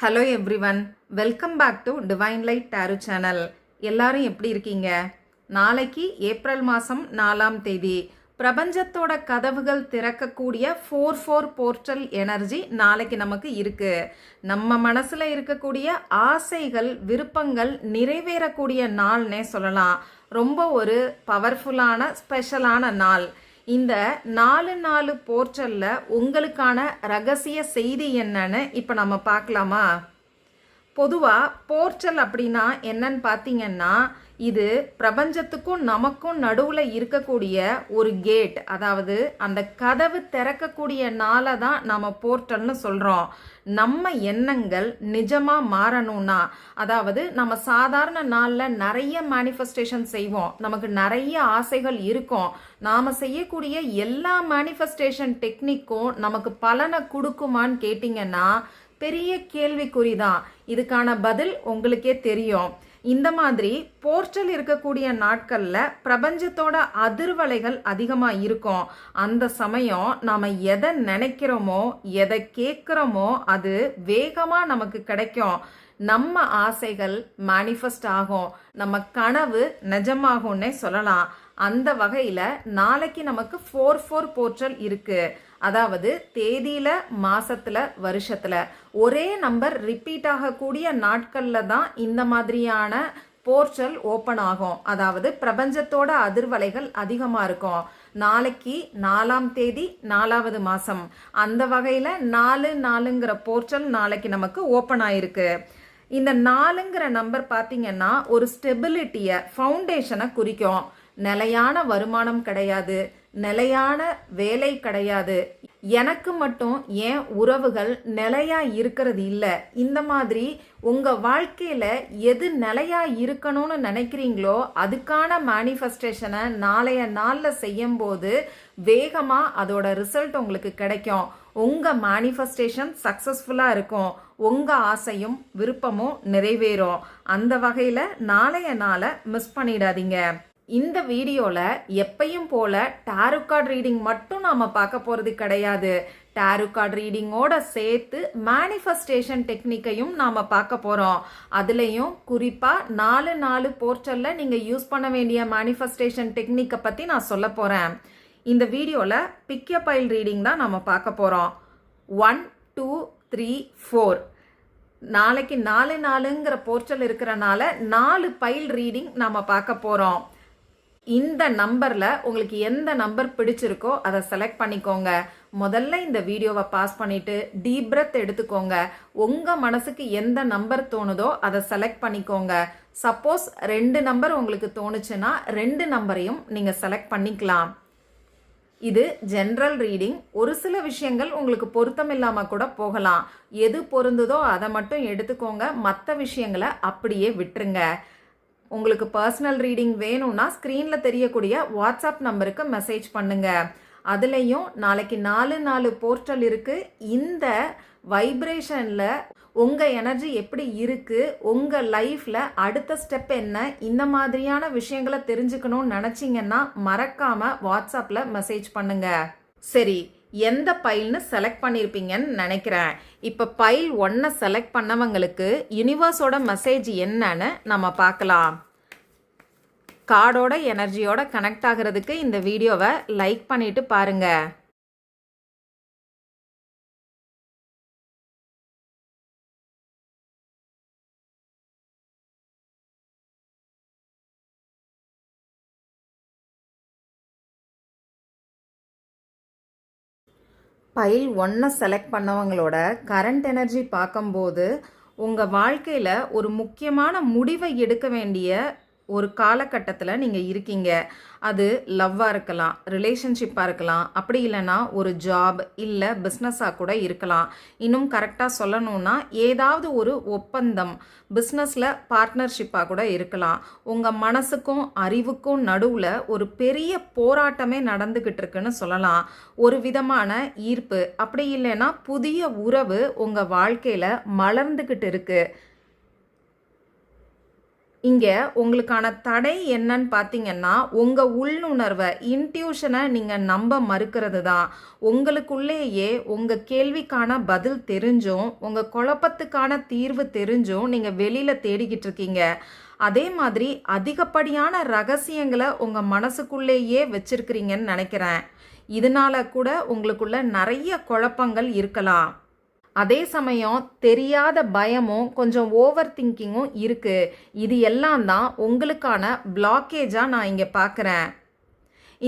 Hello everyone, welcome back to Divine Light Tarot channel. எல்லாரும் எப்படி இருக்கீங்க? நாளைக்கு ஏப்ரல் மாதம் 4ஆம் தேதி பிரபஞ்சத்தோட கதவுகள் திறக்கக்கூடிய 4-4 போர்ட்டல் எனர்ஜி நாளைக்கு நமக்கு இருக்கு. நம்ம மனசுல இருக்கக்கூடிய ஆசைகள் விருப்பங்கள் நிறைவேறக்கூடிய நாள்னே சொல்லலாம். ரொம்ப ஒரு பவர்ஃபுல்லான ஸ்பெஷலான நாள். இந்த 4 போர்ட்டல்ல உங்களுக்கான ரகசிய செய்தி என்னன்னு இப்போ நம்ம பார்க்கலாமா? பொதுவாக போர்ட்டல் அப்படின்னா என்னன்னு பார்த்தீங்கன்னா, இது பிரபஞ்சத்துக்கும் நமக்கும் நடுவில் இருக்கக்கூடிய ஒரு கேட். அதாவது அந்த கதவு திறக்கக்கூடிய நாளை தான் நம்ம போர்ட்டல்னு சொல்கிறோம். நம்ம எண்ணங்கள் நிஜமாக மாறணும்னா, அதாவது நம்ம சாதாரண நாளில் நிறைய மேனிஃபெஸ்டேஷன் செய்வோம், நமக்கு நிறைய ஆசைகள் இருக்கும். நாம் செய்யக்கூடிய எல்லா மேனிஃபெஸ்டேஷன் டெக்னிக்கும் நமக்கு பலனை கொடுக்குமான்னு கேட்டிங்கன்னா பெரிய கேள்விக்குறி தான். இதுக்கான பதில் உங்களுக்கே தெரியும். இந்த மாதிரி போர்ட்டல் இருக்கக்கூடிய நாட்களில் பிரபஞ்சத்தோட அதிர்வலைகள் அதிகமாக இருக்கும். அந்த சமயம் நாம் எதை நினைக்கிறோமோ எதை கேட்குறோமோ அது வேகமாக நமக்கு கிடைக்கும். நம்ம ஆசைகள் மேனிஃபெஸ்ட் ஆகும், நம்ம கனவு நிஜமாகும்னே சொல்லலாம். அந்த வகையில் நாளைக்கு நமக்கு 4-4 போர்ட்டல் இருக்கு. அதாவது தேதியில, மாசத்துல, வருஷத்துல ஒரே நம்பர் ரிப்பீட் ஆகக்கூடிய நாட்கள்ல தான் இந்த மாதிரியான போர்ட்டல் ஓப்பன் ஆகும். அதாவது பிரபஞ்சத்தோட அதிர்வலைகள் அதிகமா இருக்கும். நாளைக்கு 4ஆம் தேதி 4வது மாசம். அந்த வகையில 4-4ங்கிற போர்ட்டல் நாளைக்கு நமக்கு ஓப்பன் ஆயிருக்கு. இந்த 4ங்கிற நம்பர் பார்த்தீங்கன்னா ஒரு ஸ்டெபிலிட்டியை, ஃபவுண்டேஷனை குறிக்கும். நிலையான வருமானம் கிடையாது, நிலையான வேலை கிடையாது, எனக்கு மட்டும் ஏன் உறவுகள் நிலையா இருக்கிறது இல்லை. இந்த மாதிரி உங்க வாழ்க்கையில எது நிலையா இருக்கணும்னு நினைக்கிறீங்களோ அதுக்கான மேனிஃபெஸ்டேஷனை நாளைய நாளில் செய்யும் போது வேகமா அதோட ரிசல்ட் உங்களுக்கு கிடைக்கும். உங்க மேனிஃபெஸ்டேஷன் சக்சஸ்ஃபுல்லா இருக்கும். உங்க ஆசையும் விருப்பமும் நிறைவேறும். அந்த வகையில நாளைய நாளை மிஸ் பண்ணிடாதீங்க. இந்த வீடியோவில் எப்பையும் போல டாரோ கார்டு ரீடிங் மட்டும் நாம் பார்க்க போகிறது கிடையாது. டாரோ கார்டு ரீடிங்கோட சேர்த்து மேனிஃபெஸ்டேஷன் டெக்னிக்கையும் நாம் பார்க்க போகிறோம். அதுலேயும் குறிப்பாக 4 போர்ட்டலில் நீங்கள் யூஸ் பண்ண வேண்டிய மேனிஃபெஸ்டேஷன் டெக்னிக்கை பற்றி நான் சொல்ல போகிறேன். இந்த வீடியோவில் பிக் எ பைல் ரீடிங் தான் நம்ம பார்க்க போகிறோம். 1 2 3 4 நாளைக்கு 4-4ங்கிற போர்ட்டல் இருக்கிறனால 4 பைல் ரீடிங் நாம் பார்க்க போகிறோம். இந்த நம்பரில் உங்களுக்கு எந்த நம்பர் பிடிச்சிருக்கோ அதை செலக்ட் பண்ணிக்கோங்க. முதல்ல இந்த வீடியோவை பாஸ் பண்ணிட்டு டீப் பிரெத் எடுத்துக்கோங்க. உங்கள் மனசுக்கு எந்த நம்பர் தோணுதோ அதை செலக்ட் பண்ணிக்கோங்க. சப்போஸ் 2 நம்பர் உங்களுக்கு தோணுச்சுன்னா 2 நம்பரையும் நீங்கள் செலக்ட் பண்ணிக்கலாம். இது ஜென்ரல் ரீடிங். ஒரு சில விஷயங்கள் உங்களுக்கு பொருத்தம் இல்லாமல் கூட போகலாம். எது பொருந்துதோ அதை மட்டும் எடுத்துக்கோங்க, மற்ற விஷயங்களை அப்படியே விட்டுருங்க. உங்களுக்கு பர்சனல் ரீடிங் வேணும்னா ஸ்க்ரீனில் தெரியக்கூடிய வாட்ஸ்அப் நம்பருக்கு மெசேஜ் பண்ணுங்க. அதுலேயும் நாளைக்கு 4 போர்ட்டல் இருக்கு. இந்த வைப்ரேஷனில் உங்கள் எனர்ஜி எப்படி இருக்கு, உங்கள் லைஃப்பில் அடுத்த ஸ்டெப் என்ன, இந்த மாதிரியான விஷயங்களை தெரிஞ்சுக்கணும்னு நினச்சிங்கன்னா மறக்காமல் வாட்ஸ்அப்பில் மெசேஜ் பண்ணுங்க. சரி, எந்த பைல்னு செலக்ட் பண்ணியிருப்பீங்கன்னு நினைக்கிறேன். இப்போ பைல் 1 செலக்ட் பண்ணவங்களுக்கு யூனிவர்ஸோட மெசேஜ் என்னன்னு நம்ம பார்க்கலாம். கார்டோட எனர்ஜியோட கனெக்ட் ஆகிறதுக்கு இந்த வீடியோவை லைக் பண்ணிட்டு பாருங்க. பைல் 1 செலக்ட் பண்ணவங்களோட கரண்ட் எனர்ஜி பார்க்கும்போது உங்கள் வாழ்க்கையில் ஒரு முக்கியமான முடிவை எடுக்க வேண்டிய ஒரு காலகட்டத்தில் நீங்கள் இருக்கீங்க. அது லவ்வாக இருக்கலாம், ரிலேஷன்ஷிப்பாக இருக்கலாம், அப்படி இல்லைன்னா ஒரு ஜாப் இல்லை பிஸ்னஸாக கூட இருக்கலாம். இன்னும் கரெக்டாக சொல்லணும்னா ஏதாவது ஒரு ஒப்பந்தம், பிஸ்னஸில் பார்ட்னர்ஷிப்பாக கூட இருக்கலாம். உங்கள் மனசுக்கும் அறிவுக்கும் நடுவில் ஒரு பெரிய போராட்டமே நடந்துக்கிட்டு இருக்குன்னு சொல்லலாம். ஒரு விதமான ஈர்ப்பு, அப்படி இல்லைன்னா புதிய உறவு உங்கள் வாழ்க்கையில் மலர்ந்துக்கிட்டு இருக்கு. இங்கே உங்களுக்கான தடை என்னன்னு பார்த்தீங்கன்னா, உங்கள் உள்ளுணர்வை இன்ட்யூஷனை நீங்கள் நம்ப மறுக்கிறது தான். உங்களுக்குள்ளேயே உங்கள் கேள்விக்கான பதில் தெரிஞ்சும், உங்கள் குழப்பத்துக்கான தீர்வு தெரிஞ்சும் நீங்கள் வெளியில் தேடிக்கிட்டு இருக்கீங்க. அதே மாதிரி அதிகப்படியான ரகசியங்களை உங்கள் மனசுக்குள்ளேயே வச்சிருக்கிறீங்கன்னு நினைக்கிறேன். இதனால கூட உங்களுக்குள்ள நிறைய குழப்பங்கள் இருக்கலாம். அதே சமயம் தெரியாத பயமும் கொஞ்சம் ஓவர் திங்கிங்கும் இருக்குது. இது எல்லாம் தான் உங்களுக்கான பிளாக்கேஜாக நான் இங்கே பார்க்குறேன்.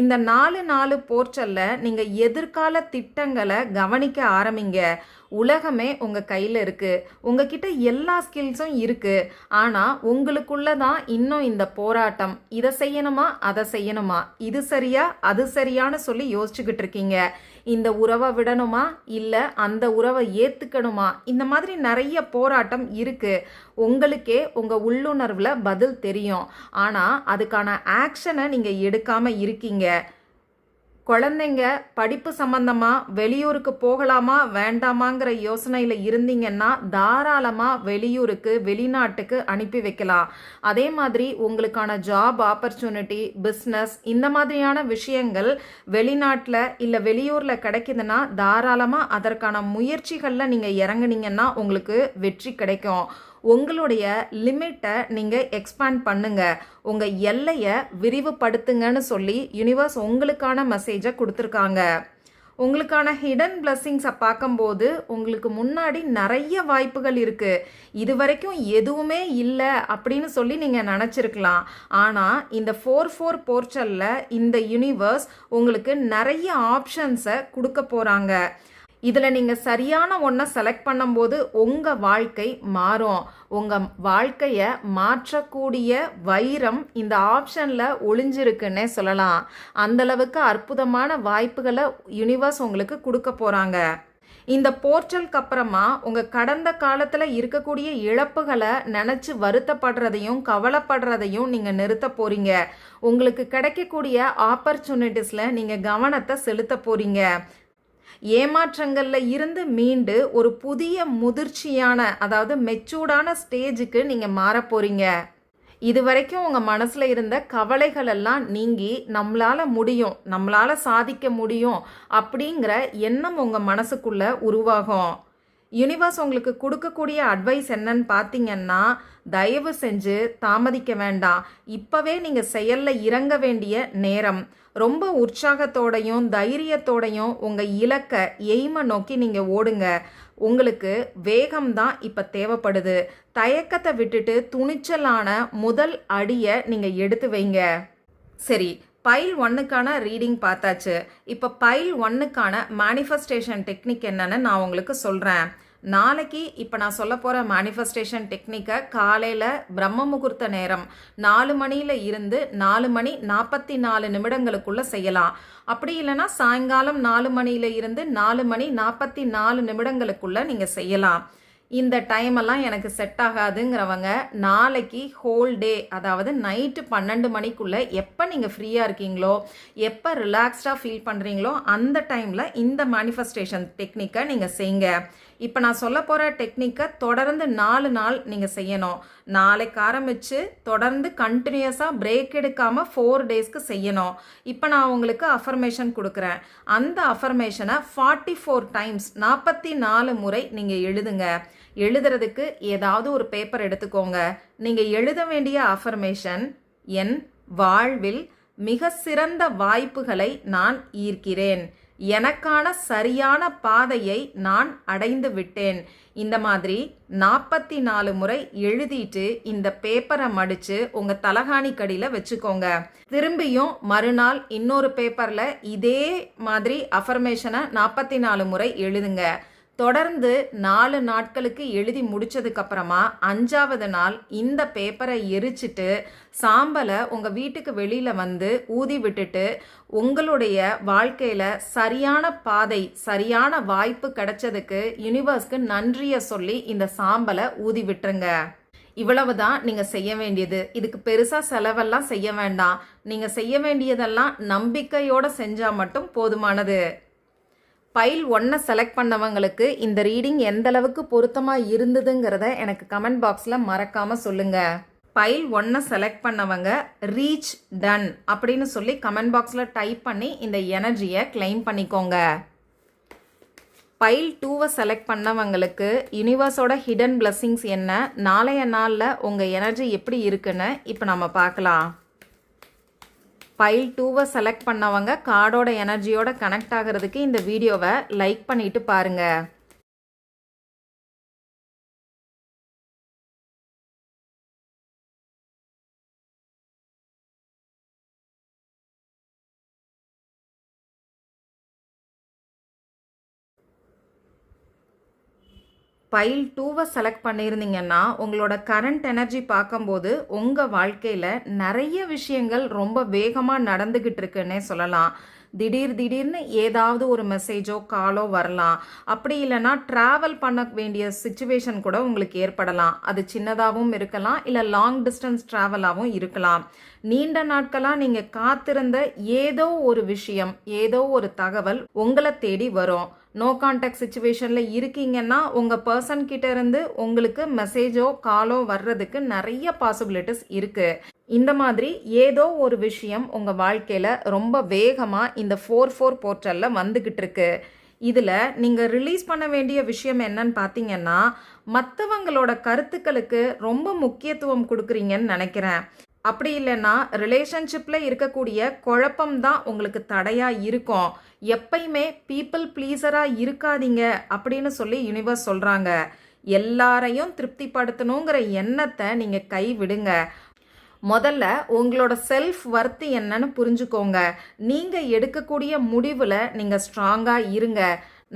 இந்த 4 போர்ச்சலில் நீங்கள் எதிர்கால திட்டங்களை கவனிக்க ஆரம்பிங்க. உலகமே உங்கள் கையில் இருக்குது. உங்ககிட்ட எல்லா ஸ்கில்ஸும் இருக்குது. ஆனால் உங்களுக்குள்ள தான் இன்னும் இந்த போராட்டம். இதை செய்யணுமா, அதை செய்யணுமா, இது சரியா, அது சரியான்னு சொல்லி யோசிச்சுக்கிட்டு இருக்கீங்க. இந்த உறவை விடணுமா, இல்லை அந்த உறவை ஏற்றுக்கணுமா, இந்த மாதிரி நிறைய போராட்டம் இருக்குது. உங்களுக்கே உங்கள் உள்ளுணர்வில் பதில் தெரியும். ஆனால் அதுக்கான ஆக்ஷனை நீங்கள் எடுக்காமல் இருக்கீங்க. குழந்தைங்க படிப்பு சம்பந்தமாக வெளியூருக்கு போகலாமா வேண்டாமாங்கிற யோசனையில் இருந்தீங்கன்னா தாராளமாக வெளியூருக்கு வெளிநாட்டுக்கு அனுப்பி வைக்கலாம். அதே மாதிரி உங்களுக்கான ஜாப் ஆப்பர்ச்சுனிட்டி, பிஸ்னஸ் இந்த மாதிரியான விஷயங்கள் வெளிநாட்டில் இல்லை வெளியூரில் கிடைக்குதுன்னா தாராளமாக அதற்கான முயற்சிகளில் நீங்கள் இறங்குனீங்கன்னா உங்களுக்கு வெற்றி கிடைக்கும். உங்களுடைய லிமிட்டை நீங்கள் எக்ஸ்பேண்ட் பண்ணுங்க, உங்கள் எல்லையை விரிவுபடுத்துங்கன்னு சொல்லி யூனிவர்ஸ் உங்களுக்கான மெசேஜை கொடுத்துருக்காங்க. உங்களுக்கான ஹிடன் பிளஸ்ஸிங்ஸை பார்க்கும்போது உங்களுக்கு முன்னாடி நிறைய வாய்ப்புகள் இருக்குது. இது வரைக்கும் எதுவுமே இல்லை அப்படின்னு சொல்லி நீங்கள் நினச்சிருக்கலாம். ஆனால் இந்த 4 போர்ச்சலில் இந்த யூனிவர்ஸ் உங்களுக்கு நிறைய ஆப்ஷன்ஸை கொடுக்க போகிறாங்க. இதில் நீங்கள் சரியான ஒன்றை செலக்ட் பண்ணும்போது உங்கள் வாழ்க்கை மாறும். உங்கள் வாழ்க்கையை மாற்றக்கூடிய வைரம் இந்த ஆப்ஷனில் ஒளிஞ்சிருக்குன்னே சொல்லலாம். அந்தளவுக்கு அற்புதமான வாய்ப்புகளை யூனிவர்ஸ் உங்களுக்கு கொடுக்க போகிறாங்க. இந்த போர்ட்டலுக்கு அப்புறமா உங்கள் கடந்த காலத்தில் இருக்கக்கூடிய இழப்புகளை நினச்சி வருத்தப்படுறதையும் கவலைப்படுறதையும் நீங்கள் நிறுத்த போகிறீங்க. உங்களுக்கு கிடைக்கக்கூடிய ஆப்பர்ச்சுனிட்டிஸில் நீங்கள் கவனத்தை செலுத்த போகிறீங்க. ஏமாற்றங்களில் இருந்து மீண்டு ஒரு புதிய முதிர்ச்சியான, அதாவது மெச்சூர்டான ஸ்டேஜுக்கு நீங்கள் மாற போகிறீங்க. இது வரைக்கும் உங்கள் மனசில் இருந்த கவலைகள் எல்லாம் நீங்கி நம்மளால் முடியும், நம்மளால் சாதிக்க முடியும் அப்படிங்கிற எண்ணம் உங்கள் மனசுக்குள்ளே உருவாகும். யூனிவர்ஸ் உங்களுக்கு கொடுக்கக்கூடிய அட்வைஸ் என்னன்னு பார்த்தீங்கன்னா, தயவு செஞ்சு தாமதிக்க வேண்டாம். இப்போவே நீங்கள் செயலில் இறங்க வேண்டிய நேரம். ரொம்ப உற்சாகத்தோடையும் தைரியத்தோடையும் உங்கள் இலக்கை எய்மை நோக்கி நீங்கள் ஓடுங்க. உங்களுக்கு வேகம்தான் இப்போ தேவைப்படுது. தயக்கத்தை விட்டுட்டு துணிச்சலான முதல் அடியை நீங்கள் எடுத்து வைங்க. சரி, பைல் 1க்கான ரீடிங் பார்த்தாச்சு. இப்போ பைல் 1க்கான மேனிஃபெஸ்டேஷன் டெக்னிக் என்னன்னு நான் உங்களுக்கு சொல்கிறேன். நாளைக்கு இப்போ நான் சொல்ல போகிற மேனிஃபெஸ்டேஷன் டெக்னிக்கை காலையில் பிரம்ம முகூர்த்த நேரம் 4 மணியில் இருந்து 4:44 நிமிடங்களுக்குள்ளே செய்யலாம். அப்படி இல்லைன்னா சாயங்காலம் 4 மணியில் இருந்து 4:44 நிமிடங்களுக்குள்ளே நீங்கள் செய்யலாம். இந்த டைமெல்லாம் எனக்கு செட் ஆகாதுங்கிறவங்க நாளைக்கு ஹோல் டே, அதாவது நைட்டு 12 மணிக்குள்ளே எப்போ நீங்கள் ஃப்ரீயாக இருக்கீங்களோ, எப்போ ரிலாக்ஸ்டாக ஃபீல் பண்ணுறீங்களோ அந்த டைமில் இந்த மேனிஃபெஸ்டேஷன் டெக்னிக்கை நீங்கள் செய்யுங்க. இப்போ நான் சொல்ல போகிற டெக்னிக்கை தொடர்ந்து 4 நாள் நீங்கள் செய்யணும். நாளைக்கு ஆரம்பித்து தொடர்ந்து கண்டினியூஸாக பிரேக் எடுக்காமல் 4 டேஸ்க்கு செய்யணும். இப்போ நான் உங்களுக்கு அஃபர்மேஷன் கொடுக்குறேன். அந்த அஃபர்மேஷனை 44 டைம்ஸ் 44 முறை நீங்கள் எழுதுங்க. எழுதுறதுக்கு ஏதாவது ஒரு பேப்பர் எடுத்துக்கோங்க. நீங்கள் எழுத வேண்டிய அஃபர்மேஷன், என் வாழ்வில் மிக சிறந்த வாய்ப்புகளை நான் ஈர்க்கிறேன், எனக்கான சரியான பாதையை நான் அடைந்து விட்டேன். இந்த மாதிரி 44 முறை எழுதிட்டு இந்த பேப்பரை மடித்து உங்கள் தலகாணி கடியில் வச்சுக்கோங்க. திரும்பியும் மறுநாள் இன்னொரு பேப்பரில் இதே மாதிரி அஃபர்மேஷனை 44 முறை எழுதுங்க. தொடர்ந்து 4 நாட்களுக்கு எழுதி முடிச்சதுக்கப்புறமா 5வது நாள் இந்த பேப்பரை எரிச்சிட்டு சாம்பலை உங்கள் வீட்டுக்கு வெளியில் வந்து ஊதி விட்டுட்டு உங்களுடைய வாழ்க்கையில் சரியான பாதை, சரியான வாய்ப்பு கிடைச்சதுக்கு யூனிவர்ஸ்க்கு நன்றியை சொல்லி இந்த சாம்பலை ஊதி விட்டுருங்க. இவ்வளவு தான் நீங்கள் செய்ய வேண்டியது. இதுக்கு பெருசாக செலவெல்லாம் செய்ய வேண்டாம். நீங்கள் செய்ய வேண்டியதெல்லாம் நம்பிக்கையோடு செஞ்சால் மட்டும் போதுமானது. பைல் 1 செலக்ட் பண்ணவங்களுக்கு இந்த ரீடிங் எந்த அளவுக்கு பொருத்தமாக இருந்ததுங்கிறத எனக்கு கமெண்ட் பாக்ஸில் மறக்காமல் சொல்லுங்கள். பைல் 1 செலக்ட் பண்ணவங்க ரீச் டன் அப்படின்னு சொல்லி கமெண்ட் பாக்ஸில் டைப் பண்ணி இந்த எனர்ஜியை கிளைம் பண்ணிக்கோங்க. பைல் 2 செலக்ட் பண்ணவங்களுக்கு யூனிவர்ஸோட ஹிடன் பிளெஸிங்ஸ் என்ன, நாளைய நாளில் உங்கள் எனர்ஜி எப்படி இருக்குன்னு இப்போ நம்ம பார்க்கலாம். பைல் 2 செலக்ட் பண்ணவங்க கார்டோட எனர்ஜியோட கனெக்ட் ஆகிறதுக்கு இந்த வீடியோவை லைக் பண்ணிட்டு பாருங்கள். பைல் 2 செலக்ட் பண்ணியிருந்தீங்கன்னா உங்களோட கரண்ட் எனர்ஜி பார்க்கும்போது உங்கள் வாழ்க்கையில் நிறைய விஷயங்கள் ரொம்ப வேகமாக நடந்துக்கிட்டு இருக்குன்னே சொல்லலாம். திடீர்னு ஏதாவது ஒரு மெசேஜோ காலோ வரலாம். அப்படி இல்லைன்னா ட்ராவல் பண்ண வேண்டிய சுச்சுவேஷன் கூட உங்களுக்கு ஏற்படலாம். அது சின்னதாகவும் இருக்கலாம், இல்லை லாங் டிஸ்டன்ஸ் ட்ராவலாகவும் இருக்கலாம். நீண்ட நாட்களாக நீங்கள் காத்திருந்த ஏதோ ஒரு விஷயம், ஏதோ ஒரு தகவல் உங்களை தேடி வரும். நோ கான்டாக்ட் சுச்சுவேஷனில் இருக்கீங்கன்னா உங்கள் பர்சன் கிட்ட இருந்து உங்களுக்கு மெசேஜோ காலோ வர்றதுக்கு நிறைய பாசிபிலிட்டிஸ் இருக்குது. இந்த மாதிரி ஏதோ ஒரு விஷயம் உங்கள் வாழ்க்கையில் ரொம்ப வேகமாக இந்த 4/4 போர்ட்டலில் வந்துக்கிட்டு இருக்கு. இதில் நீங்கள் ரிலீஸ் பண்ண வேண்டிய விஷயம் என்னன்னு பார்த்தீங்கன்னா, மற்றவங்களோட கருத்துக்களுக்கு ரொம்ப முக்கியத்துவம் கொடுக்குறீங்கன்னு நினைக்கிறேன். அப்படி இல்லைன்னா ரிலேஷன்ஷிப்பில் இருக்கக்கூடிய குழப்பம் தான் உங்களுக்கு தடையாக இருக்கும். எப்பயுமே பீப்புள் ப்ளீஸராக இருக்காதீங்க அப்படின்னு சொல்லி யூனிவர்ஸ் சொல்கிறாங்க. எல்லாரையும் திருப்திப்படுத்தணுங்கிற எண்ணத்தை நீங்கள் கைவிடுங்க. முதல்ல உங்களோட செல்ஃப் வர்த்து என்னன்னு புரிஞ்சுக்கோங்க. நீங்கள் எடுக்கக்கூடிய முடிவில் நீங்கள் ஸ்ட்ராங்காக இருங்க.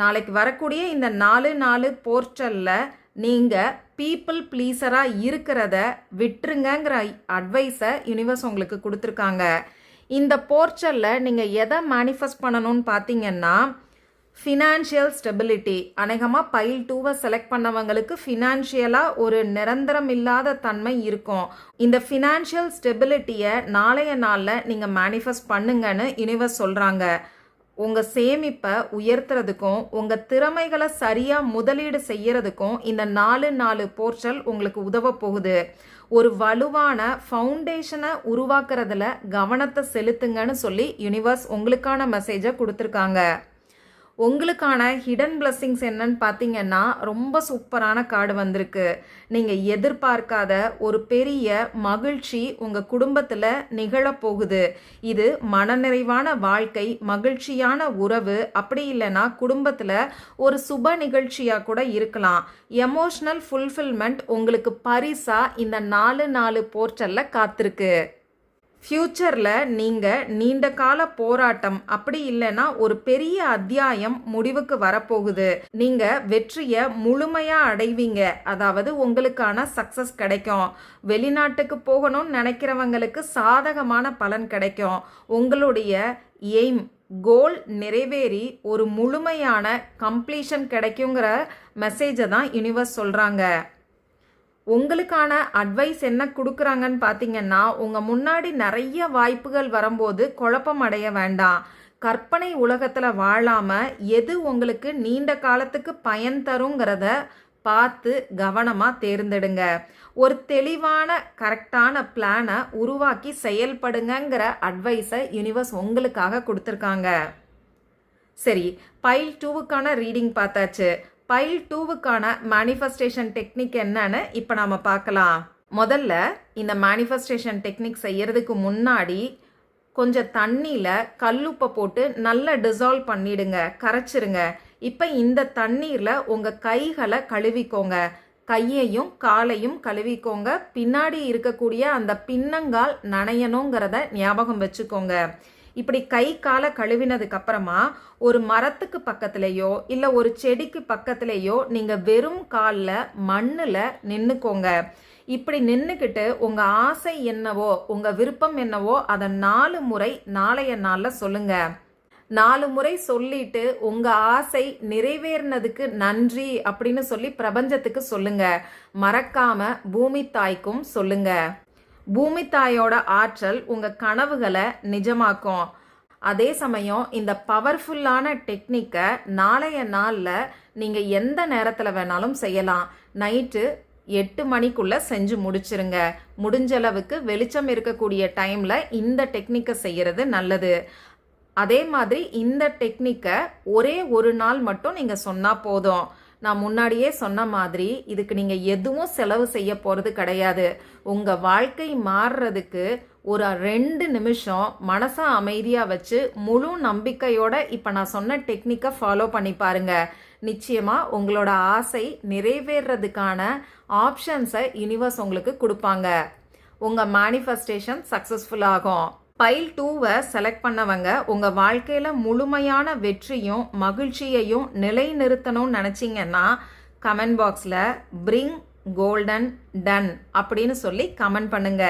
நாளைக்கு வரக்கூடிய இந்த 4 போர்ட்டலில் நீங்கள் பீப்புள் ப்ளீஸராக இருக்கிறத விட்டுருங்கிற அட்வைஸை யூனிவர்ஸ் உங்களுக்கு கொடுத்துருக்காங்க. இந்த போர்ட்டலில் நீங்கள் எதை மேனிஃபெஸ்ட் பண்ணணும்னு பார்த்தீங்கன்னா, ஃபினான்ஷியல் ஸ்டெபிலிட்டி. அநேகமாக பைல் 2 செலக்ட் பண்ணவங்களுக்கு ஃபினான்ஷியலாக ஒரு நிரந்தரம் இல்லாத தன்மை இருக்கும். இந்த ஃபினான்ஷியல் ஸ்டெபிலிட்டியை நாளைய நாளில் நீங்கள் மேனிஃபெஸ்ட் பண்ணுங்கன்னு யூனிவர்ஸ் சொல்கிறாங்க. உங்கள் சேமிப்பை உயர்த்துறதுக்கும் உங்கள் திறமைகளை சரியாக முதலீடு செய்யறதுக்கும் இந்த 4 போர்ட்டல் உங்களுக்கு உதவ போகுது. ஒரு வலுவான ஃபவுண்டேஷனை உருவாக்குறதுல கவனத்தை செலுத்துங்கன்னு சொல்லி யூனிவர்ஸ் உங்களுக்கான மெசேஜை கொடுத்துருக்காங்க. உங்களுக்கான ஹிடன் பிளெஸிங்ஸ் என்னன்னு பார்த்தீங்கன்னா, ரொம்ப சூப்பரான கார்டு வந்திருக்கு. நீங்கள் எதிர்பார்க்காத ஒரு பெரிய மகிழ்ச்சி உங்கள் குடும்பத்தில் நிகழப்போகுது. இது மனநிறைவான வாழ்க்கை, மகிழ்ச்சியான உறவு, அப்படி இல்லைன்னா குடும்பத்தில் ஒரு சுப நிகழ்ச்சியாக கூட இருக்கலாம். எமோஷ்னல் ஃபுல்ஃபில்மெண்ட் உங்களுக்கு பரிசாக இந்த 4 போர்ட்டலில் காத்திருக்கு. ஃப்யூச்சரில் நீங்கள் நீண்ட கால போராட்டம், அப்படி இல்லைன்னா ஒரு பெரிய அத்தியாயம் முடிவுக்கு வரப்போகுது. நீங்கள் வெற்றியை முழுமையாக அடைவீங்க. அதாவது உங்களுக்கான சக்ஸஸ் கிடைக்கும். வெளிநாட்டுக்கு போகணும்னு நினைக்கிறவங்களுக்கு சாதகமான பலன் கிடைக்கும். உங்களுடைய எய்ம் கோல் நிறைவேறி ஒரு முழுமையான கம்ப்ளீஷன் கிடைக்குங்கிற மெசேஜை தான் யூனிவர்ஸ் சொல்கிறாங்க. உங்களுக்கான அட்வைஸ் என்ன கொடுக்குறாங்கன்னு பார்த்தீங்கன்னா, உங்கள் முன்னாடி நிறைய வாய்ப்புகள் வரும்போது குழப்பம் அடைய வேண்டாம். கற்பனை உலகத்தில் வாழாமல் எது உங்களுக்கு நீண்ட காலத்துக்கு பயன் தருங்கிறத பார்த்து கவனமாக தேர்ந்தெடுங்க. ஒரு தெளிவான கரெக்டான பிளானை உருவாக்கி செயல்படுங்கிற அட்வைஸை யூனிவர்ஸ் உங்களுக்காக கொடுத்துருக்காங்க. சரி, பைல் 2க்கான ரீடிங் பார்த்தாச்சு. பைல் 2க்கான மேனிஃபெஸ்டேஷன் டெக்னிக் என்னன்னு இப்போ நாம் பார்க்கலாம். முதல்ல இந்த மேனிஃபெஸ்டேஷன் டெக்னிக் செய்யறதுக்கு முன்னாடி கொஞ்சம் தண்ணியில் கல்லுப்பை போட்டு நல்லா டிசால்வ் பண்ணிடுங்க, கரைச்சிருங்க. இப்போ இந்த தண்ணீரில் உங்கள் கைகளை கழுவிக்கோங்க. கையையும் காலையும் கழுவிக்கோங்க. பின்னாடி இருக்கக்கூடிய அந்த பின்னங்கால் நனையணுங்கிறத ஞாபகம் வச்சுக்கோங்க. இப்படி கை காலை கழுவினதுக்கு அப்புறமா ஒரு மரத்துக்கு பக்கத்துலேயோ இல்லை ஒரு செடிக்கு பக்கத்துலேயோ நீங்கள் வெறும் காலில் மண்ணில் நின்றுக்கோங்க. இப்படி நின்றுக்கிட்டு உங்கள் ஆசை என்னவோ, உங்கள் விருப்பம் என்னவோ அதை 4 முறை நாளைய நாளில் சொல்லுங்கள். 4 முறை சொல்லிட்டு உங்கள் ஆசை நிறைவேறினதுக்கு நன்றி அப்படின்னு சொல்லி பிரபஞ்சத்துக்கு சொல்லுங்க. மறக்காம பூமி தாய்க்கும் சொல்லுங்க. பூமி தாயோட ஆற்றல் உங்கள் கனவுகளை நிஜமாக்கும். அதே சமயம் இந்த பவர்ஃபுல்லான டெக்னிக்கை நாளைய நாளில் நீங்கள் எந்த நேரத்தில் வேணாலும் செய்யலாம். நைட்டு 8 மணிக்குள்ள செஞ்சு முடிச்சிருங்க. முடிஞ்ச அளவுக்கு வெளிச்சம் இருக்கக்கூடிய டைம்ல இந்த டெக்னிக்கை செய்யறது நல்லது. அதே மாதிரி இந்த டெக்னிக்கை ஒரே ஒரு நாள் மட்டும் நீங்க சொன்னா போதும். நான் முன்னாடியே சொன்ன மாதிரி இதுக்கு நீங்க எதுவும் செலவு செய்ய போறது கிடையாது. உங்க வாழ்க்கை மாறுறதுக்கு ஒரு 2 நிமிஷம் மனசை அமைதியா வச்சு முழு நம்பிக்கையோட இப்ப நான் சொன்ன டெக்னிக்கை ஃபாலோ பண்ணி பாருங்க. நிச்சயமா உங்களோட ஆசை நிறைவேறதுக்கான ஆப்ஷன்ஸை யூனிவர்ஸ் உங்களுக்கு கொடுப்பாங்க. உங்க மேனிஃபெஸ்டேஷன் சக்சஸ்ஃபுல் ஆகும். பைல் 2வை செலக்ட் பண்ணவங்க உங்க வாழ்க்கையில முழுமையான வெற்றியும் மகிழ்ச்சியையும் நிலைநிறுத்தணும்னு நினைச்சீங்கன்னா கமெண்ட் பாக்ஸ்ல பிரிங் கோல்டன் டன் அப்படின்னு சொல்லி கமெண்ட் பண்ணுங்க.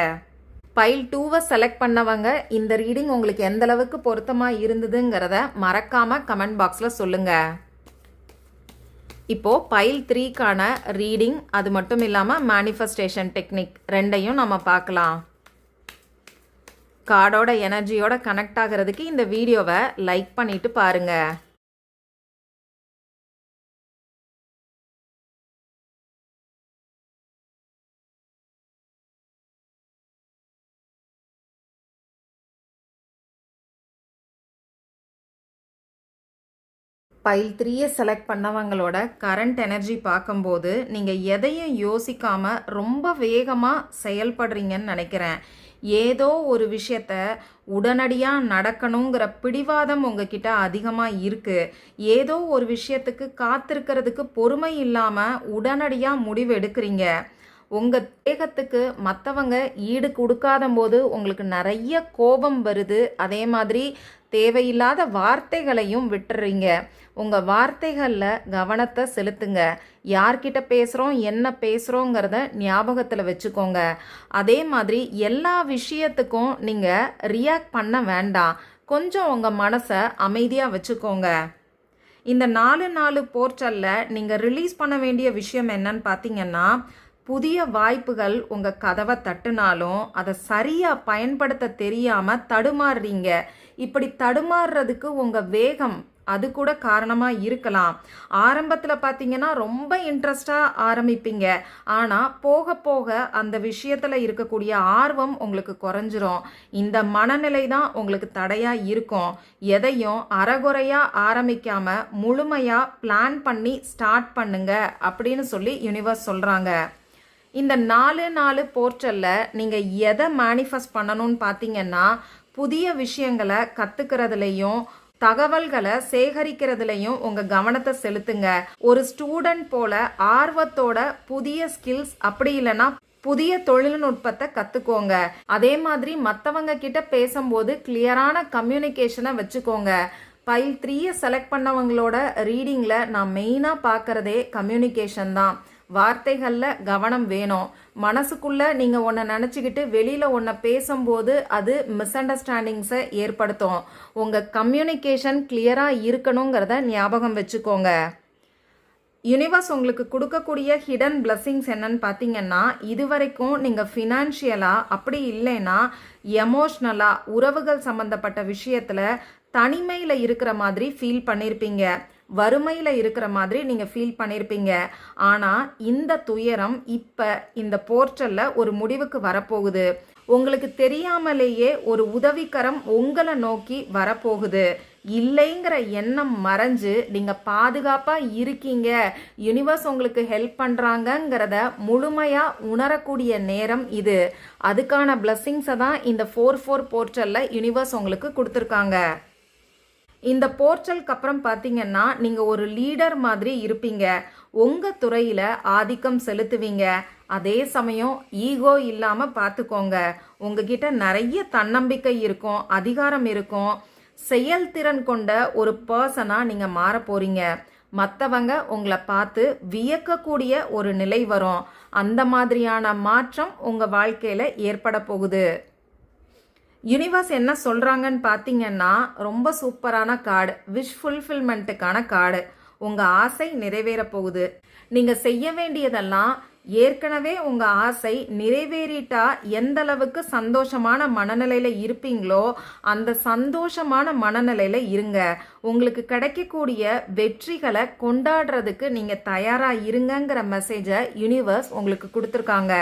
பைல் 2வை செலக்ட் பண்ணவங்க இந்த ரீடிங் உங்களுக்கு எந்த அளவுக்கு பொருத்தமா இருந்ததுங்கிறத மறக்காம கமெண்ட் பாக்ஸ்ல சொல்லுங்க. இப்போ பைல் 3க்கான ரீடிங் அது மட்டும் இல்லாம மேனிஃபெஸ்டேஷன் டெக்னிக் ரெண்டையும் நம்ம பார்க்கலாம். கார்டோட எனர்ஜியோட கனெக்ட் ஆகிறதுக்கு இந்த வீடியோவை லைக் பண்ணிட்டு பாருங்க. பைல் 3யை செலக்ட் பண்ணவங்களோட கரண்ட் எனர்ஜி பார்க்கும்போது நீங்கள் எதையும் யோசிக்காமல் ரொம்ப வேகமாக செயல்படுறீங்கன்னு நினைக்கிறேன். ஏதோ ஒரு விஷயத்த உடனடியாக நடக்கணுங்கிற பிடிவாதம் உங்ககிட்ட அதிகமாக இருக்குது. ஏதோ ஒரு விஷயத்துக்கு காத்திருக்கிறதுக்கு பொறுமை இல்லாமல் உடனடியாக முடிவு எடுக்கிறீங்க. உங்கள் தேகத்துக்கு மற்றவங்க ஈடு கொடுக்காத போது உங்களுக்கு நிறைய கோபம் வருது. அதே மாதிரி தேவையில்லாத வார்த்தைகளையும் விட்டுறீங்க. உங்கள் வார்த்தைகளில் கவனத்தை செலுத்துங்க. யார்கிட்ட பேசுகிறோம் என்ன பேசுகிறோங்கிறத ஞாபகத்தில் வச்சுக்கோங்க. அதே மாதிரி எல்லா விஷயத்துக்கும் நீங்கள் ரியாக்ட் பண்ண வேண்டாம். கொஞ்சம் உங்கள் மனசை அமைதியாக வச்சுக்கோங்க. இந்த 4 போர்ட்டலில் நீங்கள் ரிலீஸ் பண்ண வேண்டிய விஷயம் என்னன்னு பார்த்தீங்கன்னா, புதிய வாய்ப்புகள் உங்கள் கதவை தட்டுனாலும் அதை சரியாக பயன்படுத்த தெரியாமல் தடுமாறுறீங்க. இப்படி தடுமாறுறதுக்கு உங்கள் வேகம் அது கூட காரணமாக இருக்கலாம். ஆரம்பத்தில் பார்த்தீங்கன்னா ரொம்ப இன்ட்ரெஸ்டாக ஆரம்பிப்பீங்க. ஆனால் போக போக அந்த விஷயத்தில் இருக்கக்கூடிய ஆர்வம் உங்களுக்கு குறைஞ்சிரும். இந்த மனநிலை தான் உங்களுக்கு தடையாக இருக்கும். எதையும் அறகுறையாக ஆரம்பிக்காமல் முழுமையாக பிளான் பண்ணி ஸ்டார்ட் பண்ணுங்க அப்படின்னு சொல்லி யூனிவர்ஸ் சொல்கிறாங்க. இந்த 4 போர்ட்டலில் நீங்கள் எதை மேனிஃபெஸ்ட் பண்ணணும்னு பார்த்தீங்கன்னா, புதிய விஷயங்களை கற்றுக்கிறதுலையும் தகவல்களை சேகரிக்கிறதுலையும் உங்கள் கவனத்தை செலுத்துங்க. ஒரு ஸ்டூடெண்ட் போல ஆர்வத்தோட புதிய ஸ்கில்ஸ் அப்படி இல்லைன்னா புதிய தொழில்நுட்பத்தை கற்றுக்கோங்க. அதே மாதிரி மற்றவங்க கிட்ட பேசும்போது கிளியரான கம்யூனிகேஷனை வச்சுக்கோங்க. பைல் 3யை செலக்ட் பண்ணவங்களோட ரீடிங்கில் நான் மெயினாக பார்க்குறதே கம்யூனிகேஷன் தான். வார்த்தைகளில் கவனம் வேணும். மனசுக்குள்ளே நீங்கள் ஒன்றை நினச்சிக்கிட்டு வெளியில் ஒன்றை பேசும்போது அது மிஸ் அண்டர்ஸ்டாண்டிங்ஸை ஏற்படுத்தும். உங்கள் கம்யூனிகேஷன் கிளியராக இருக்கணுங்கிறத ஞாபகம் வச்சுக்கோங்க. யூனிவர்ஸ் உங்களுக்கு கொடுக்கக்கூடிய ஹிடன் பிளஸ்ஸிங்ஸ் என்னன்னு பார்த்தீங்கன்னா, இதுவரைக்கும் நீங்கள் ஃபினான்ஷியலாக அப்படி இல்லைன்னா எமோஷ்னலாக உறவுகள் சம்மந்தப்பட்ட விஷயத்தில் தனிமையில் இருக்கிற மாதிரி ஃபீல் பண்ணியிருப்பீங்க. வறுமையில் இருக்கிற மாதிரி நீங்கள் ஃபீல் பண்ணியிருப்பீங்க. ஆனால் இந்த துயரம் இப்போ இந்த போர்ட்டலில் ஒரு முடிவுக்கு வரப்போகுது. உங்களுக்கு தெரியாமலேயே ஒரு உதவிக்கரம் உங்களை நோக்கி வரப்போகுது. இல்லைங்கிற எண்ணம் மறைஞ்சு நீங்கள் பாதுகாப்பாக இருக்கீங்க, யூனிவர்ஸ் உங்களுக்கு ஹெல்ப் பண்ணுறாங்கங்கிறத முழுமையாக உணரக்கூடிய நேரம் இது. அதுக்கான பிளஸ்ஸிங்ஸை தான் இந்த 4 போர்ட்டலில் யூனிவர்ஸ் உங்களுக்கு கொடுத்துருக்காங்க. இந்த போர்ட்டலுக்கு அப்புறம் பார்த்தீங்கன்னா நீங்கள் ஒரு லீடர் மாதிரி இருப்பீங்க. உங்கள் துறையில் ஆதிக்கம் செலுத்துவீங்க. அதே சமயம் ஈகோ இல்லாமல் பார்த்துக்கோங்க. உங்ககிட்ட நிறைய தன்னம்பிக்கை இருக்கும், அதிகாரம் இருக்கும். செயல்திறன் கொண்ட ஒரு பர்சனாக நீங்கள் மாற போகிறீங்க. மற்றவங்க உங்களை பார்த்து வியக்கக்கூடிய ஒரு நிலை வரும். அந்த மாதிரியான மாற்றம் உங்கள் வாழ்க்கையில் ஏற்பட போகுது. யூனிவர்ஸ் என்ன சொல்கிறாங்கன்னு பார்த்தீங்கன்னா, ரொம்ப சூப்பரான கார்டு, விஷ் ஃபுல்ஃபில்மெண்ட்டுக்கான கார்டு. உங்கள் ஆசை நிறைவேற போகுது. நீங்கள் செய்ய வேண்டியதெல்லாம் ஏற்கனவே உங்க ஆசை நிறைவேறிட்டா எந்த அளவுக்கு சந்தோஷமான மனநிலையில இருப்பீங்களோ அந்த சந்தோஷமான மனநிலையில இருங்க. உங்களுக்கு கிடைக்கக்கூடிய வெற்றிகளை கொண்டாடுறதுக்கு நீங்க தயாரா இருங்கங்கிற மெசேஜை யூனிவர்ஸ் உங்களுக்கு கொடுத்துருக்காங்க.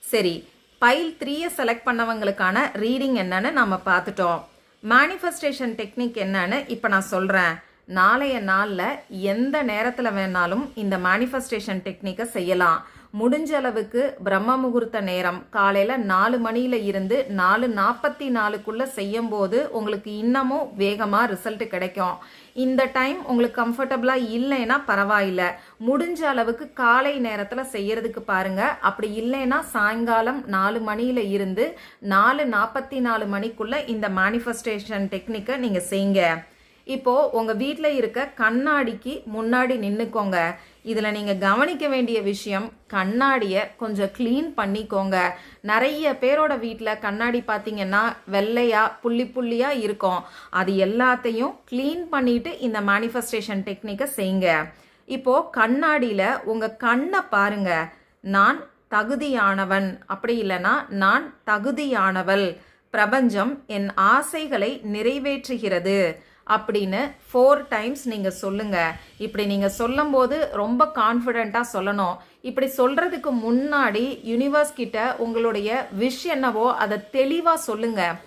சரி, பைல் 3 செலக்ட் பண்ணவங்களுக்கான ரீடிங் என்னன்னு நாம பார்த்துட்டோம். மேனிஃபெஸ்டேஷன் டெக்னிக் என்னன்னு இப்போ நான் சொல்கிறேன். நாளைய நாளில் எந்த நேரத்தில் வேணாலும் இந்த மேனிஃபெஸ்டேஷன் டெக்னிக்கை செய்யலாம். முடிஞ்ச அளவுக்கு பிரம்ம முகூர்த்த நேரம் காலையில் 4 மணியில் இருந்து 4:44 செய்யும் போது உங்களுக்கு இன்னமும் வேகமாக ரிசல்ட் கிடைக்கும். இந்த டைம் உங்களுக்கு கம்ஃபர்டபுளாக இல்லைன்னா பரவாயில்ல, முடிஞ்ச அளவுக்கு காலை நேரத்தில் செய்யறதுக்கு பாருங்க. அப்படி இல்லைன்னா சாயங்காலம் 4 மணியில் இருந்து 4:44 மணிக்குள்ள இந்த மேனிஃபெஸ்டேஷன் டெக்னிக்கை நீங்கள் செய்யுங்க. இப்போ உங்க வீட்டில் இருக்க கண்ணாடிக்கு முன்னாடி நின்றுக்கோங்க. இதில் நீங்கள் கவனிக்க வேண்டிய விஷயம், கண்ணாடியை கொஞ்சம் க்ளீன் பண்ணிக்கோங்க. நிறைய பேரோட வீட்டில் கண்ணாடி பார்த்தீங்கன்னா வெள்ளையா புள்ளி புள்ளியாக இருக்கும். அது எல்லாத்தையும் க்ளீன் பண்ணிட்டு இந்த மேனிஃபெஸ்டேஷன் டெக்னிக்கை செய்யுங்க. இப்போ கண்ணாடியில் உங்கள் கண்ணை பாருங்க. நான் தகுதியானவன், அப்படி இல்லைன்னா நான் தகுதியானவள், பிரபஞ்சம் என் ஆசைகளை நிறைவேற்றுகிறது அப்படின்னு 4 டைம்ஸ் நீங்கள் சொல்லுங்கள். இப்படி நீங்கள் சொல்லும் போது ரொம்ப கான்ஃபிடெண்ட்டாக சொல்லணும். இப்படி சொல்கிறதுக்கு முன்னாடி யூனிவர்ஸ் கிட்ட உங்களுடைய விஷ் என்னவோ அதை தெளிவாக சொல்லுங்கள்.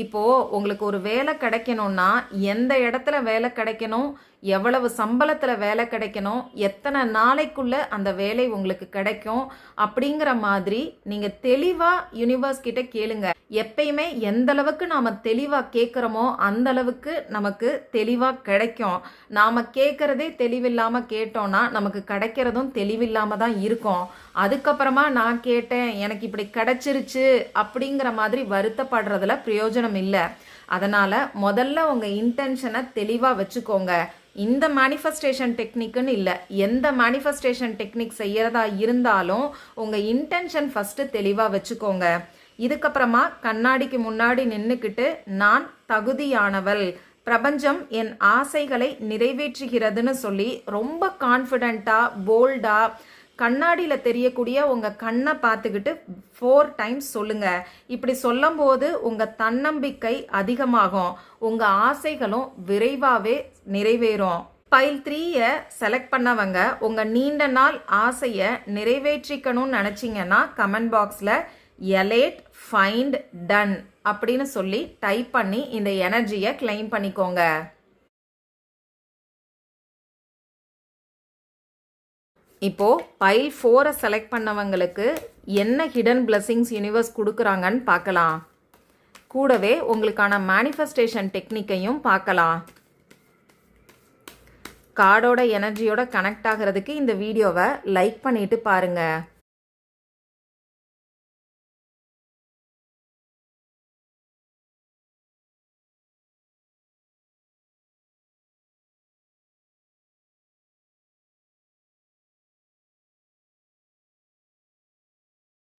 இப்போது உங்களுக்கு ஒரு வேலை கிடைக்கணும்னா எந்த இடத்துல வேலை கிடைக்கணும், எவ்வளவு சம்பளத்தில் வேலை கிடைக்கணும், எத்தனை நாளைக்குள்ள அந்த வேலை உங்களுக்கு கிடைக்கும் அப்படிங்கிற மாதிரி நீங்கள் தெளிவாக யூனிவர்ஸ் கிட்ட கேளுங்க. எப்பயுமே எந்த அளவுக்கு நாம் தெளிவாக கேட்குறோமோ அந்த அளவுக்கு நமக்கு தெளிவாக கிடைக்கும். நாம் கேட்குறதே தெளிவில்லாமல் கேட்டோம்னா நமக்கு கிடைக்கிறதும் தெளிவில்லாமல் தான் இருக்கும். அதுக்கப்புறமா நான் கேட்டேன் எனக்கு இப்படி கிடைச்சிருச்சு அப்படிங்கிற மாதிரி வருத்தப்படுறதுல பிரயோஜனம் இல்லை. அதனால் முதல்ல உங்கள் இன்டென்ஷனை தெளிவாக வச்சுக்கோங்க. இந்த மேனிஃபெஸ்டேஷன் டெக்னிக்குன்னு இல்லை, எந்த மேனிஃபெஸ்டேஷன் டெக்னிக் செய்யறதா இருந்தாலும் உங்கள் இன்டென்ஷன் ஃபஸ்ட்டு தெளிவாக வச்சுக்கோங்க. இதுக்கப்புறமா கண்ணாடிக்கு முன்னாடி நின்றுக்கிட்டு நான் தகுதியானவள், பிரபஞ்சம் என் ஆசைகளை நிறைவேற்றுகிறதுன்னு சொல்லி ரொம்ப கான்ஃபிடென்ட்டாக போல்டாக கண்ணாடியில் தெரியக்கூடிய உங்கள் கண்ணை பார்த்துக்கிட்டு 4 டைம்ஸ் சொல்லுங்க. இப்படி சொல்லும் போது உங்கள் தன்னம்பிக்கை அதிகமாகும், உங்கள் ஆசைகளும் விரைவாகவே நிறைவேறும். பைல் 3 செலக்ட் பண்ணவங்க உங்கள் நீண்ட நாள் ஆசையை நிறைவேற்றிக்கணும்னு நினச்சிங்கன்னா கமெண்ட் பாக்ஸில் எலேட் ஃபைண்ட் டன் அப்படின்னு சொல்லி டைப் பண்ணி இந்த எனர்ஜியை கிளைம் பண்ணிக்கோங்க. இப்போ பைல் 4 செலக்ட் பண்ணவங்களுக்கு என்ன ஹிடன் பிளெஸிங்ஸ் யூனிவர்ஸ் கொடுக்குறாங்கன்னு பார்க்கலாம். கூடவே உங்களுக்கான மேனிஃபெஸ்டேஷன் டெக்னிக்கையும் பார்க்கலாம். கார்டோட எனர்ஜியோட கனெக்ட் ஆகிறதுக்கு இந்த வீடியோவை லைக் பண்ணிட்டு பாருங்க.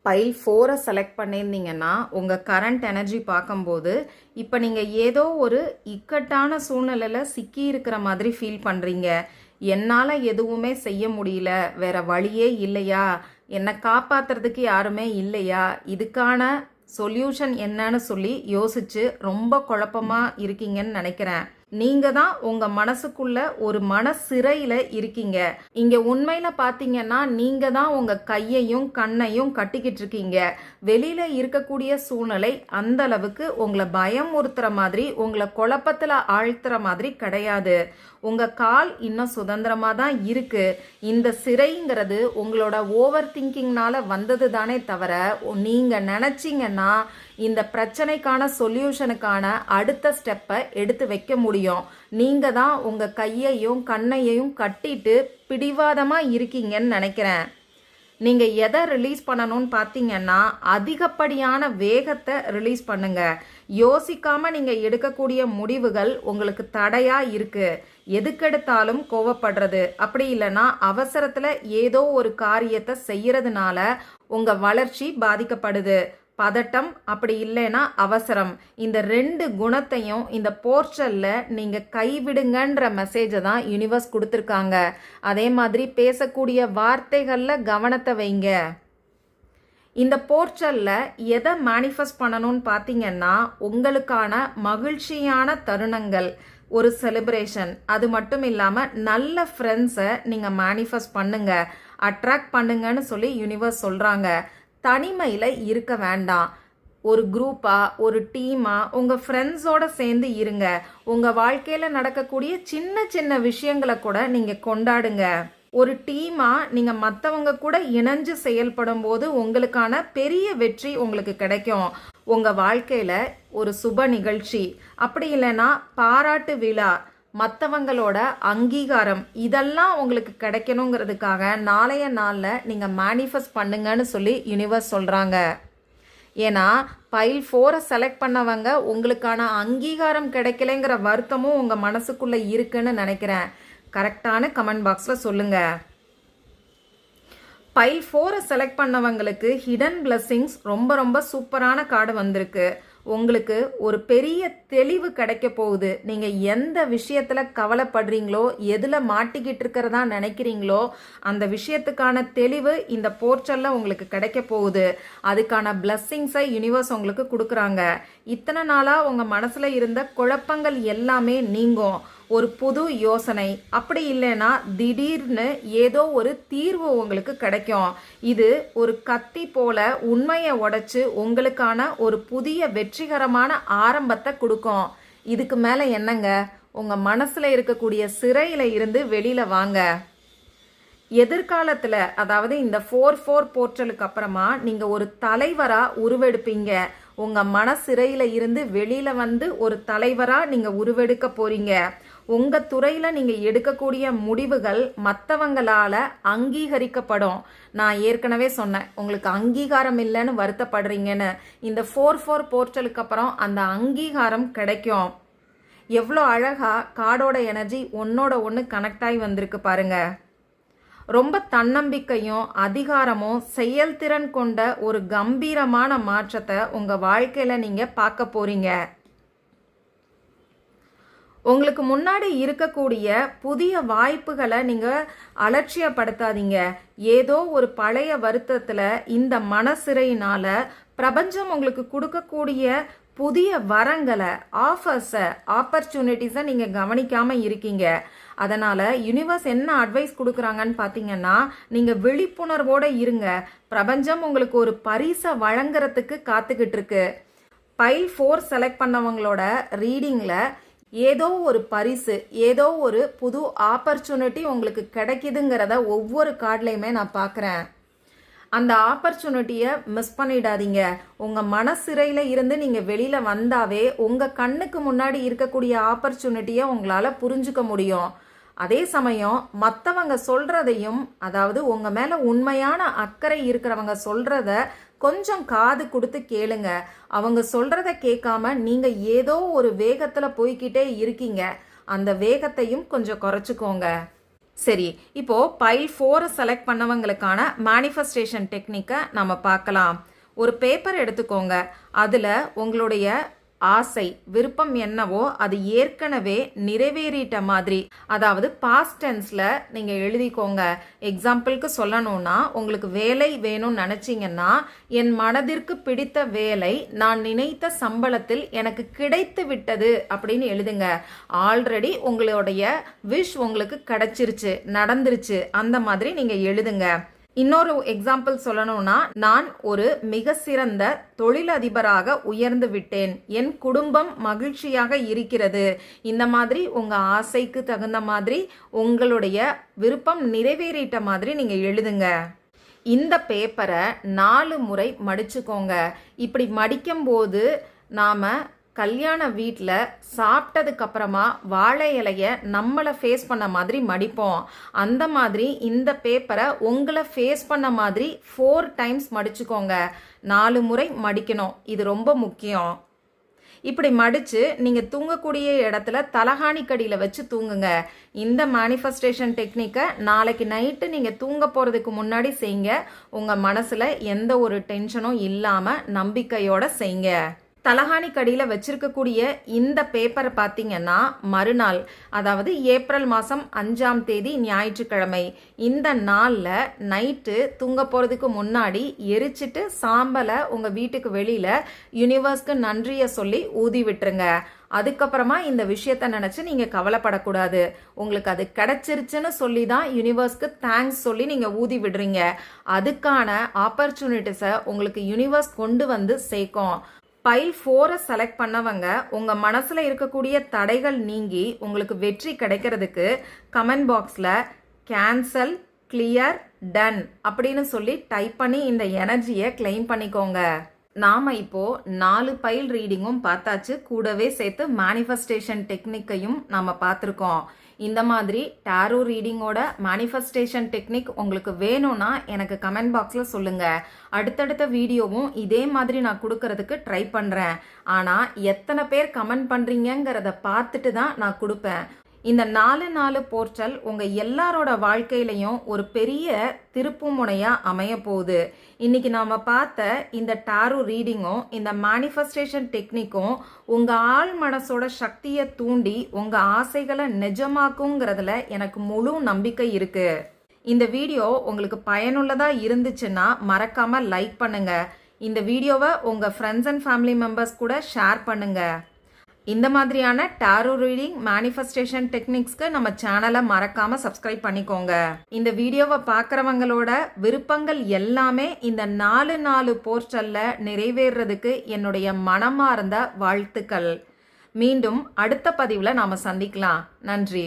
பைல் 4 செலக்ட் பண்ணியிருந்தீங்கன்னா உங்கள் கரண்ட் எனர்ஜி பார்க்கும்போது இப்போ நீங்கள் ஏதோ ஒரு இக்கட்டான சூழ்நிலையில் சிக்கி இருக்கிற மாதிரி ஃபீல் பண்ணுறீங்க. என்னால் எதுவுமே செய்ய முடியல, வேற வழியே இல்லையா, என்னை காப்பாற்றுறதுக்கு யாருமே இல்லையா, இதுக்கான சொல்யூஷன் என்னன்னு சொல்லி யோசிச்சு ரொம்ப குழப்பமாக இருக்கீங்கன்னு நினைக்கிறேன். நீங்க தான் உங்க மனசுக்குள்ள ஒரு மன சிறையில இருக்கீங்க. இங்க உண்மையில பாத்தீங்கன்னா நீங்க தான் உங்க கையையும் கண்ணையும் கட்டிக்கிட்டு இருக்கீங்க. வெளியில இருக்கக்கூடிய சூழ்நிலை அந்த அளவுக்கு உங்களை பயமுறுத்துற மாதிரி, உங்களை குழப்பத்துல ஆழ்த்துற மாதிரி கிடையாது. உங்க கால் இன்னும் சுதந்திரமா தான் இருக்கு. இந்த சிறைங்கிறது உங்களோட ஓவர் திங்கிங்னால வந்தது தானே தவிர நீங்க நினைச்சீங்கன்னா இந்த பிரச்சனைக்கான சொல்யூஷனுக்கான அடுத்த ஸ்டெப்பை எடுத்து வைக்க முடியும். நீங்க தான் உங்க கையையும் கண்ணையையும் கட்டிட்டு பிடிவாதமா இருக்கீங்கன்னு நினைக்கிறேன். நீங்க எதை ரிலீஸ் பண்ணணும்னு பார்த்தீங்கன்னா அதிகப்படியான வேகத்தை ரிலீஸ் பண்ணுங்க. யோசிக்காம நீங்க எடுக்கக்கூடிய முடிவுகள் உங்களுக்கு தடையா இருக்கு. எதுக்கெடுத்தாலும் கோவப்படுறது, அப்படி இல்லைன்னா அவசரத்துல ஏதோ ஒரு காரியத்தை செய்யறதுனால உங்க வளர்ச்சி பாதிக்கப்படுது. பதட்டம், அப்படி இல்லைன்னா அவசரம். இந்த 2 குணத்தையும் இந்த போர்ட்டலில் நீங்கள் கைவிடுங்கன்ற மெசேஜை தான் யூனிவர்ஸ் கொடுத்துருக்காங்க. அதே மாதிரி பேசக்கூடிய வார்த்தைகளில் கவனத்தை வைங்க. இந்த போர்ட்டலில் எதை மேனிஃபெஸ்ட் பண்ணணும்னு பார்த்தீங்கன்னா, உங்களுக்கான மகிழ்ச்சியான தருணங்கள், ஒரு செலிப்ரேஷன், அது மட்டும் இல்லாமல் நல்ல ஃப்ரெண்ட்ஸை நீங்கள் மேனிஃபெஸ்ட் பண்ணுங்க, அட்ராக்ட் பண்ணுங்கன்னு சொல்லி யூனிவர்ஸ் சொல்கிறாங்க. தனிமையில் இருக்க வேண்டாம். ஒரு குரூப்பாக, ஒரு டீமாக உங்கள் ஃப்ரெண்ட்ஸோடு சேர்ந்து இருங்க. உங்கள் வாழ்க்கையில் நடக்கக்கூடிய சின்ன சின்ன விஷயங்களை கூட நீங்கள் கொண்டாடுங்க. ஒரு டீமாக நீங்கள் மற்றவங்க கூட இணைஞ்சு செயல்படும் போது உங்களுக்கான பெரிய வெற்றி உங்களுக்கு கிடைக்கும். உங்கள் வாழ்க்கையில் ஒரு சுப நிகழ்ச்சி, அப்படி இல்லைன்னா பாராட்டு விழா, மற்றவங்களோட அங்கீகாரம், இதெல்லாம் உங்களுக்கு கிடைக்கணுங்கிறதுக்காக நாளைய நாளில் நீங்கள் மேனிஃபெஸ்ட் பண்ணுங்கன்னு சொல்லி யூனிவர்ஸ் சொல்கிறாங்க. ஏன்னா பைல் 4 செலக்ட் பண்ணவங்க உங்களுக்கான அங்கீகாரம் கிடைக்கலைங்கிற வருத்தமும் உங்கள் மனசுக்குள்ளே இருக்குன்னு நினைக்கிறேன். கரெக்டான கமெண்ட் பாக்ஸில் சொல்லுங்கள். பைல் 4 செலக்ட் பண்ணவங்களுக்கு ஹிடன் பிளெஸ்ஸிங்ஸ் ரொம்ப ரொம்ப சூப்பரான கார்டு வந்திருக்கு. உங்களுக்கு ஒரு பெரிய தெளிவு கிடைக்க போகுது. நீங்கள் எந்த விஷயத்தில் கவலைப்படுறீங்களோ, எதில் மாட்டிக்கிட்டு இருக்கிறதா நினைக்கிறீங்களோ, அந்த விஷயத்துக்கான தெளிவு இந்த போர்ட்டலில் உங்களுக்கு கிடைக்க போகுது. அதுக்கான பிளெஸ்ஸிங்ஸை யூனிவர்ஸ் உங்களுக்கு கொடுக்குறாங்க. இத்தனை நாளாக உங்கள் மனசில் இருந்த குழப்பங்கள் எல்லாமே நீங்கும். ஒரு புது யோசனை, அப்படி இல்லைன்னா திடீர்னு ஏதோ ஒரு தீர்வு உங்களுக்கு கிடைக்கும். இது ஒரு கத்தி போல உண்மையை உடைச்சு உங்களுக்கான ஒரு புதிய வெற்றிகரமான ஆரம்பத்தை கொடுக்கும். இதுக்கு மேலே என்னங்க, உங்கள் மனசில் இருக்கக்கூடிய சிறையில் இருந்து வெளியில் வாங்க. எதிர்காலத்தில், அதாவது இந்த 4/4 போர்ட்டலுக்கு அப்புறமா நீங்கள் ஒரு தலைவராக உருவெடுப்பீங்க. உங்கள் மனசிறையில் இருந்து வெளியில் வந்து ஒரு தலைவராக நீங்கள் உருவெடுக்க போகிறீங்க. உங்கள் துறையில் நீங்கள் எடுக்கக்கூடிய முடிவுகள் மற்றவங்களால் அங்கீகரிக்கப்படும். நான் ஏற்கனவே சொன்னேன், உங்களுக்கு அங்கீகாரம் இல்லைன்னு வருத்தப்படுறீங்கன்னு. இந்த 4/4 போர்ட்டலுக்கு அப்புறம் அந்த அங்கீகாரம் கிடைக்கும். எவ்வளோ அழகாக கார்டோட எனர்ஜி ஒன்னோட ஒன்று கனெக்ட் ஆகி வந்திருக்கு பாருங்க. ரொம்ப தன்னம்பிக்கையும் அதிகாரமும் செயல்திறன் கொண்ட ஒரு கம்பீரமான மாற்றத்தை உங்கள் வாழ்க்கையில் நீங்கள் பார்க்க போறீங்க. உங்களுக்கு முன்னாடி இருக்கக்கூடிய புதிய வாய்ப்புகளை நீங்கள் அலட்சியப்படுத்தாதீங்க. ஏதோ ஒரு பழைய வருத்தத்தில் இந்த மனசிறையினால பிரபஞ்சம் உங்களுக்கு கொடுக்கக்கூடிய புதிய வரங்களை, ஆஃபர்ஸை, ஆப்பர்ச்சுனிட்டிஸை நீங்கள் கவனிக்காமல் இருக்கீங்க. அதனால் யூனிவர்ஸ் என்ன அட்வைஸ் கொடுக்குறாங்கன்னு பார்த்தீங்கன்னா, நீங்கள் விழிப்புணர்வோடு இருங்க. பிரபஞ்சம் உங்களுக்கு ஒரு பரிசை வழங்குறதுக்கு காத்துக்கிட்டு இருக்கு. பைல் 4 செலக்ட் பண்ணவங்களோட ரீடிங்கில் ஏதோ ஒரு பரிசு, ஏதோ ஒரு புது ஆப்பர்ச்சுனிட்டி உங்களுக்கு கிடைக்குதுங்கிறத ஒவ்வொரு கார்ட்லையுமே நான் பார்க்குறேன். அந்த ஆப்பர்ச்சுனிட்டியை மிஸ் பண்ணிடாதீங்க. உங்கள் மனசிறையில் இருந்து நீங்கள் வெளியில் வந்தாவே உங்கள் கண்ணுக்கு முன்னாடி இருக்கக்கூடிய ஆப்பர்ச்சுனிட்டியை உங்களால் புரிஞ்சுக்க முடியும். அதே சமயம் மற்றவங்க சொல்கிறதையும், அதாவது உங்கள் மேலே உண்மையான அக்கறை இருக்கிறவங்க சொல்கிறத கொஞ்சம் காது கொடுத்து கேளுங்க. அவங்க சொல்கிறத கேட்காம நீங்கள் ஏதோ ஒரு வேகத்தில் போய்கிட்டே இருக்கீங்க. அந்த வேகத்தையும் கொஞ்சம் குறைச்சிக்கோங்க. சரி, இப்போ பைல் 4 செலக்ட் பண்ணவங்களுக்கான மேனிஃபெஸ்டேஷன் டெக்னிக்கை நம்ம பார்க்கலாம். ஒரு பேப்பர் எடுத்துக்கோங்க. அதில் உங்களுடைய ஆசை, விருப்பம் என்னவோ அது ஏற்கனவே நிறைவேறிட்ட மாதிரி, அதாவது பாஸ்ட் டென்ஸில் நீங்கள் எழுதிக்கோங்க. எக்ஸாம்பிளுக்கு சொல்லணும்னா, உங்களுக்கு வேலை வேணும்னு நினச்சிங்கன்னா, என் மனதிற்கு பிடித்த வேலை நான் நினைத்த சம்பளத்தில் எனக்கு கிடைத்து விட்டது அப்படின்னு எழுதுங்க. ஆல்ரெடி உங்களுடைய விஷ் உங்களுக்கு கிடைச்சிருச்சு, நடந்துருச்சு, அந்த மாதிரி நீங்கள் எழுதுங்க. இன்னொரு எக்ஸாம்பிள் சொல்லணும்னா, நான் ஒரு மிக சிறந்த தொழிலதிபராக உயர்ந்து விட்டேன், என் குடும்பம் மகிழ்ச்சியாக இருக்கிறது. இந்த மாதிரி உங்கள் ஆசைக்கு தகுந்த மாதிரி உங்களுடைய விருப்பம் நிறைவேறிட்ட மாதிரி நீங்கள் எழுதுங்க. இந்த பேப்பரை 4 முறை மடிச்சுக்கோங்க. இப்படி மடிக்கும்போது நாம் கல்யாண வீட்டில் சாப்பிட்டதுக்கப்புறமா வாழை இலையை நம்மளை ஃபேஸ் பண்ண மாதிரி மடிப்போம். அந்த மாதிரி இந்த பேப்பரை உங்களை ஃபேஸ் பண்ண மாதிரி 4 டைம்ஸ் மடிச்சுக்கோங்க. 4 முறை மடிக்கணும். இது ரொம்ப முக்கியம். இப்படி மடித்து நீங்கள் தூங்கக்கூடிய இடத்துல தலகாணிக்கடியில் வச்சு தூங்குங்க. இந்த மேனிஃபெஸ்டேஷன் டெக்னிக்கை நாளைக்கு நைட்டு நீங்கள் தூங்க போகிறதுக்கு முன்னாடி செய்யுங்க. உங்கள் மனசில் எந்த ஒரு டென்ஷனும் இல்லாமல் நம்பிக்கையோடு செய்யுங்க. தலகாணிக்கடியில் வச்சிருக்கக்கூடிய இந்த பேப்பரை பார்த்தீங்கன்னா மறுநாள், அதாவது ஏப்ரல் மாதம் 5ஆம் தேதி ஞாயிற்றுக்கிழமை, இந்த நாளில் நைட்டு தூங்க போகிறதுக்கு முன்னாடி எரிச்சிட்டு சாம்பலை உங்கள் வீட்டுக்கு வெளியில் யூனிவர்ஸ்க்கு நன்றியை சொல்லி ஊதி விட்டுருங்க. அதுக்கப்புறமா இந்த விஷயத்தை நினச்சி நீங்கள் கவலைப்படக்கூடாது. உங்களுக்கு அது கிடைச்சிருச்சுன்னு சொல்லி தான் யூனிவர்ஸ்க்கு தேங்க்ஸ் சொல்லி நீங்கள் ஊதி விடுறீங்க. அதுக்கான ஆப்பர்ச்சுனிட்டிஸை உங்களுக்கு யூனிவர்ஸ் கொண்டு வந்து சேர்க்கும். பைல் 4 செலக்ட் பண்ணவங்க உங்கள் மனசில் இருக்கக்கூடிய தடைகள் நீங்கி உங்களுக்கு வெற்றி கிடைக்கிறதுக்கு கமெண்ட் பாக்ஸில் கேன்சல், கிளியர், டன் அப்படின்னு சொல்லி டைப் பண்ணி இந்த எனர்ஜியை கிளைம் பண்ணிக்கோங்க. நாம் இப்போது 4 பைல் ரீடிங்கும் பார்த்தாச்சு. கூடவே சேர்த்து மேனிஃபெஸ்டேஷன் டெக்னிக்கையும் நாம் பார்த்துருக்கோம். இந்த மாதிரி டாரோ ரீடிங்கோட மேனிஃபெஸ்டேஷன் டெக்னிக் உங்களுக்கு வேணும்னா எனக்கு கமெண்ட் பாக்ஸில் சொல்லுங்கள். அடுத்தடுத்த வீடியோவும் இதே மாதிரி நான் கொடுக்கறதுக்கு ட்ரை பண்ணுறேன். ஆனால் எத்தனை பேர் கமெண்ட் பண்ணுறீங்கிறத பார்த்துட்டு தான் நான் கொடுப்பேன். இந்த 4 போர்ட்டல் உங்கள் எல்லாரோட வாழ்க்கையிலையும் ஒரு பெரிய திருப்பு முனையாக அமைய போகுது. இன்னைக்கு நாம் பார்த்த இந்த டாரோ ரீடிங்கும் இந்த மேனிஃபெஸ்டேஷன் டெக்னிக்கும் உங்கள் ஆள் மனசோட சக்தியை தூண்டி உங்கள் ஆசைகளை நிஜமாக்குங்கிறதுல எனக்கு முழு நம்பிக்கை இருக்குது. இந்த வீடியோ உங்களுக்கு பயனுள்ளதாக இருந்துச்சுன்னா மறக்காமல் லைக் பண்ணுங்கள். இந்த வீடியோவை உங்கள் ஃப்ரெண்ட்ஸ் அண்ட் ஃபேமிலி மெம்பர்ஸ் கூட ஷேர் பண்ணுங்கள். இந்த மாதிரியான டாரோ ரீடிங், மேனிஃபெஸ்டேஷன் டெக்னிக்ஸ்க்கு நம்ம சேனலை மறக்காம சப்ஸ்கிரைப் பண்ணிக்கோங்க. இந்த வீடியோவை பார்க்குறவங்களோட விருப்பங்கள் எல்லாமே இந்த 4 போர்ட்டல்ல நிறைவேறதுக்கு என்னுடைய மனமார்ந்த வாழ்த்துக்கள். மீண்டும் அடுத்த பதிவில் நாம் சந்திக்கலாம். நன்றி.